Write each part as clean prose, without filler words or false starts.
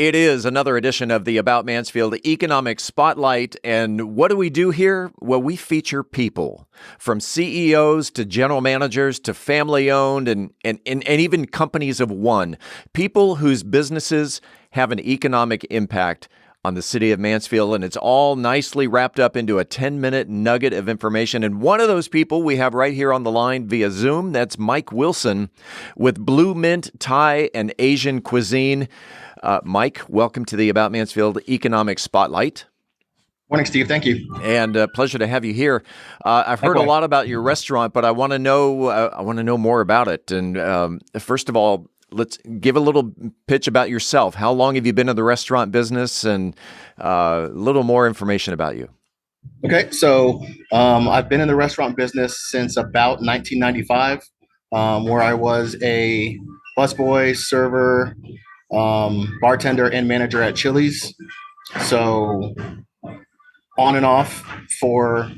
It is another edition of the About Mansfield Economic Spotlight. And what do we do here? Well, we feature people from CEOs to general managers to family-owned and even companies of one. People whose businesses have an economic impact on the city of Mansfield, and it's all nicely wrapped up into a 10-minute nugget of information. And one of those people we have right here on the line via Zoom, that's Mike Wilson with Blue Mint Thai and Asian Cuisine. Mike, welcome to the About Mansfield Economic Spotlight. Morning, Steve. Thank you. And pleasure to have you here. I've heard a lot about your restaurant, but I want to know more about it. And first of all, let's give a little pitch about yourself. How long have you been in the restaurant business, and a little more information about you? Okay, so I've been in the restaurant business since about 1995, where I was a busboy, server, bartender, and manager at Chili's. So on and off for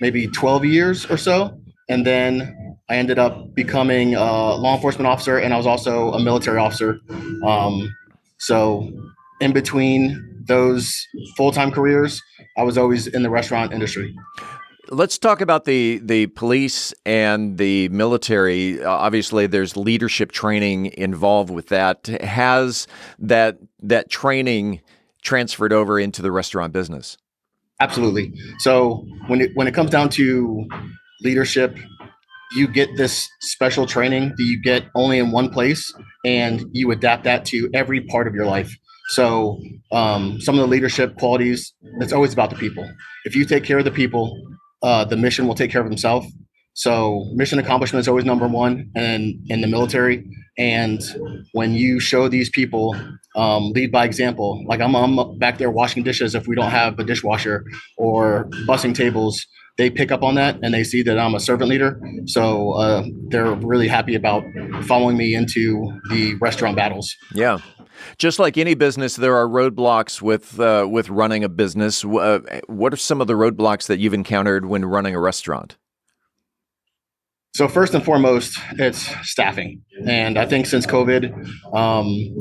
maybe 12 years or so. And then I ended up becoming a law enforcement officer, and I was also a military officer. So in between those full-time careers, I was always in the restaurant industry. Let's talk about the police and the military. Obviously, there's leadership training involved with that. Has that training transferred over into the restaurant business? Absolutely. So when it comes down to leadership, you get this special training that you get only in one place, and you adapt that to every part of your life. So some of the leadership qualities, it's always about the people. If you take care of the people, the mission will take care of themselves. So mission accomplishment is always number one in the military. And when you show these people, lead by example, like I'm back there washing dishes if we don't have a dishwasher, or bussing tables, they pick up on that and they see that I'm a servant leader. So they're really happy about following me into the restaurant battles. Yeah. Just like any business, there are roadblocks with running a business. What are some of the roadblocks that you've encountered when running a restaurant? So first and foremost, it's staffing. And I think since COVID,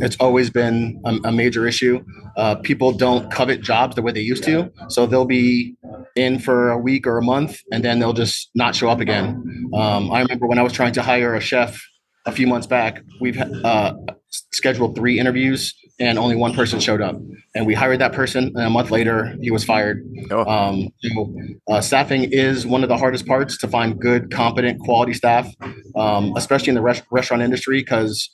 it's always been a major issue. People don't covet jobs the way they used to. So they'll be in for a week or a month, and then they'll just not show up again. I remember when I was trying to hire a chef a few months back, we've scheduled 3 interviews and only one person showed up, and we hired that person, and a month later he was fired. Staffing is one of the hardest parts, to find good, competent, quality staff, especially in the restaurant industry, because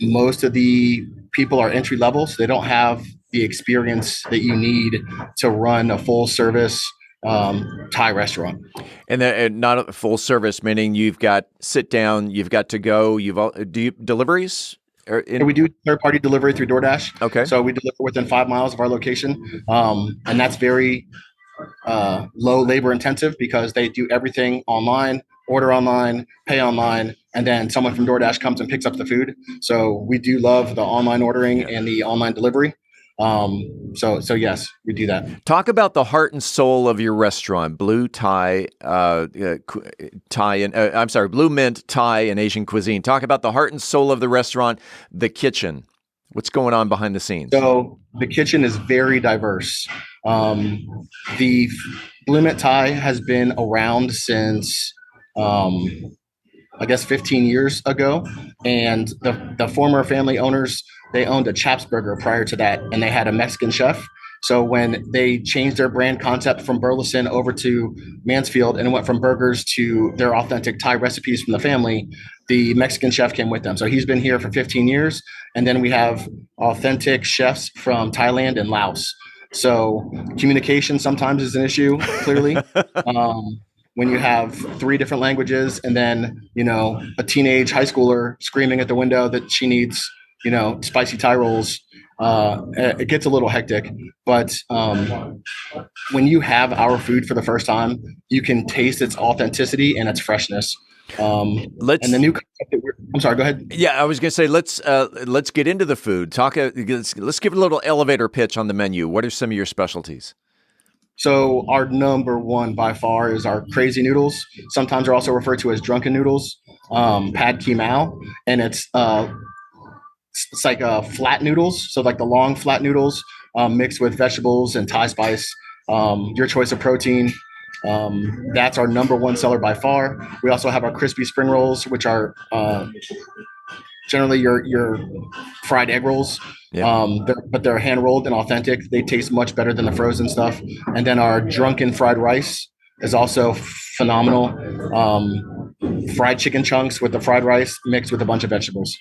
most of the people are entry level, so they don't have the experience that you need to run a full service Thai restaurant. And not a full service, meaning you've got sit down, you've got to go, do you deliveries? We do third-party delivery through DoorDash. Okay. So we deliver within 5 miles of our location. And that's very low labor intensive, because they do everything online, order online, pay online, and then someone from DoorDash comes and picks up the food. So we do love the online ordering and the online delivery. So yes, we do that. Talk about the heart and soul of your restaurant, Blue Thai, Thai, and Blue Mint Thai and Asian Cuisine. Talk about the heart and soul of the restaurant, the kitchen. What's going on behind the scenes? So the kitchen is very diverse. The Blue Mint Thai has been around since, I guess 15 years ago. And the former family owners, they owned a Chaps Burger prior to that, and they had a Mexican chef. So when they changed their brand concept from Burleson over to Mansfield, and it went from burgers to their authentic Thai recipes from the family, the Mexican chef came with them. So he's been here for 15 years. And then we have authentic chefs from Thailand and Laos. So communication sometimes is an issue, clearly. When you have 3 different languages, and then, a teenage high schooler screaming at the window that she needs, spicy Thai rolls, it gets a little hectic. But when you have our food for the first time, you can taste its authenticity and its freshness. And the new concept that I'm sorry, go ahead. Yeah, I was going to say, let's get into the food. Let's give a little elevator pitch on the menu. What are some of your specialties? So our number one by far is our crazy noodles. Sometimes they're also referred to as drunken noodles, pad ki mao, and it's It's like flat noodles, so like the long flat noodles mixed with vegetables and Thai spice. Your choice of protein. That's our number one seller by far. We also have our crispy spring rolls, which are generally your fried egg rolls. Yeah. But they're hand rolled and authentic. They taste much better than the frozen stuff. And then our drunken fried rice is also phenomenal. Fried chicken chunks with the fried rice mixed with a bunch of vegetables.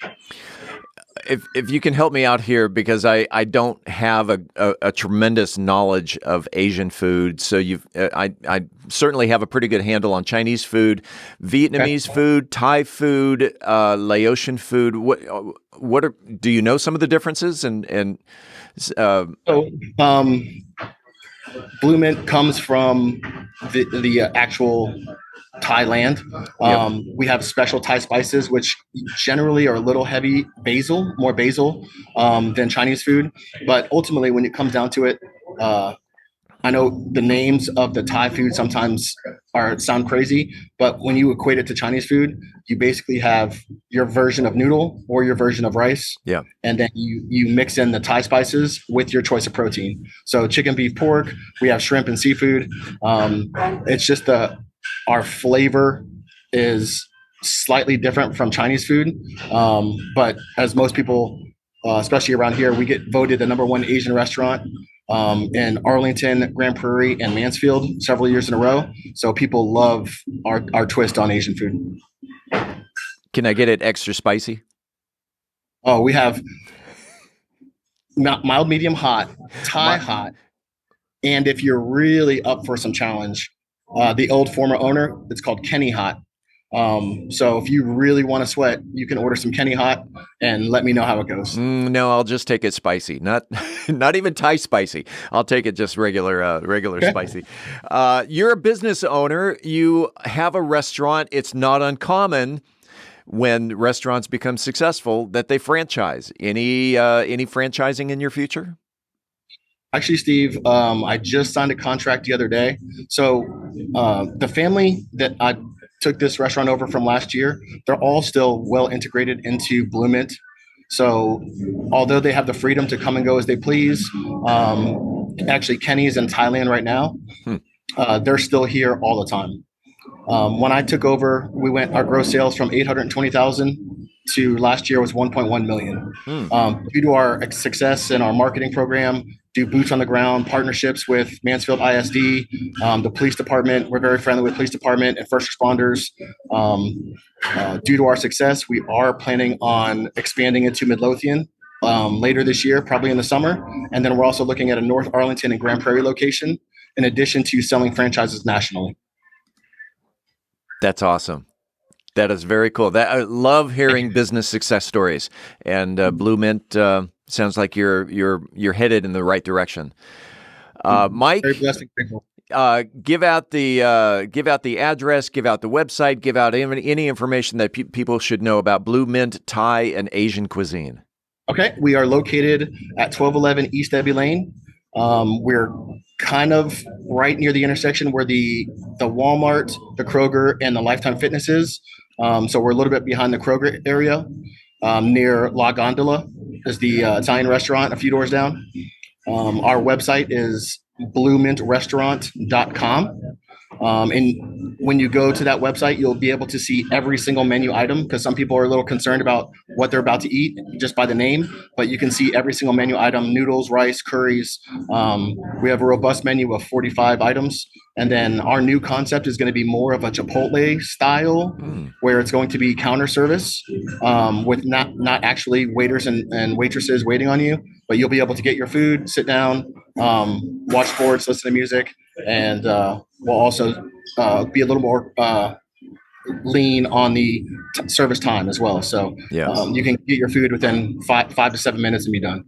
If you can help me out here, because I don't have a tremendous knowledge of Asian food, so I certainly have a pretty good handle on Chinese food, Vietnamese food, Thai food, Laotian food. Do you know some of the differences? So Blue Mint comes from the actual Thailand. We have special Thai spices, which generally are a little heavy more basil than Chinese food. But ultimately, when it comes down to it, I know the names of the Thai food sometimes sound crazy, but when you equate it to Chinese food, you basically have your version of noodle or your version of rice. Yeah. And then you mix in the Thai spices with your choice of protein. So chicken, beef, pork, we have shrimp and seafood. It's just our flavor is slightly different from Chinese food. But as most people, especially around here, we get voted the number one Asian restaurant in Arlington, Grand Prairie, and Mansfield several years in a row. So people love our twist on Asian food. Can I get it extra spicy? Oh, we have mild, medium, hot, Thai hot. And if you're really up for some challenge, the old former owner, it's called Kenny Hot. So if you really want to sweat, you can order some Kenny Hot and let me know how it goes. No, I'll just take it spicy, not even Thai spicy. I'll take it just regular Okay. spicy. You're a business owner. You have a restaurant. It's not uncommon when restaurants become successful that they franchise. Any franchising in your future? Actually, Steve, I just signed a contract the other day. So the family that I took this restaurant over from last year, they're all still well integrated into Blue Mint. So although they have the freedom to come and go as they please, actually Kenny's in Thailand right now. They're still here all the time. When I took over, our gross sales from 820,000 to last year was 1.1 million. Due to our success in our marketing program, do boots on the ground partnerships with Mansfield ISD, the police department. We're very friendly with police department and first responders. Due to our success, we are planning on expanding into Midlothian later this year, probably in the summer. And then we're also looking at a North Arlington and Grand Prairie location, in addition to selling franchises nationally. That's awesome. That is very cool. I love hearing business success stories, and Blue Mint sounds like you're headed in the right direction. Mike, Very blessed and grateful. give out the address, give out the website, give out any information that people should know about Blue Mint Thai and Asian cuisine. Okay, we are located at 1211 East Debbie Lane. We're kind of right near the intersection where the Walmart, the Kroger, and the Lifetime Fitness is. So we're a little bit behind the Kroger area, near La Gondola is the Italian restaurant a few doors down. Our website is bluemintrestaurant.com. And when you go to that website, you'll be able to see every single menu item, because some people are a little concerned about what they're about to eat just by the name, but you can see every single menu item: noodles, rice, curries. We have a robust menu of 45 items. And then our new concept is going to be more of a Chipotle style, where it's going to be counter service with not actually waiters and waitresses waiting on you, but you'll be able to get your food, sit down, watch sports, listen to music, and we'll also be a little more lean on the service time as well. So you can get your food within 5 to 7 minutes and be done.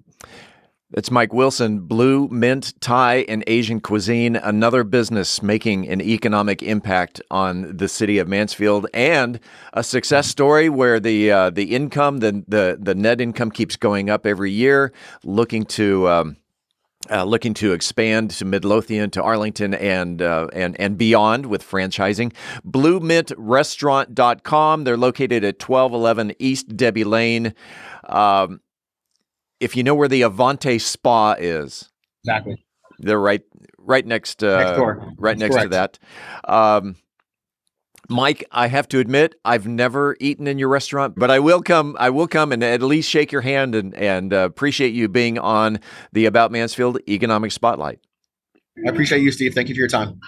It's Mike Wilson, Blue Mint Thai and Asian Cuisine, another business making an economic impact on the city of Mansfield, and a success story where the income, the net income keeps going up every year, looking to expand to Midlothian, to Arlington, and beyond with franchising. BlueMintRestaurant.com. They're located at 1211 East Debbie Lane. if you know where the Avante Spa is, Exactly. they're right next Next door. right That's next to correct. that. Mike, I have to admit, I've never eaten in your restaurant, but I will come. I will come and at least shake your hand and appreciate you being on the About Mansfield Economic Spotlight. I appreciate you, Steve. Thank you for your time.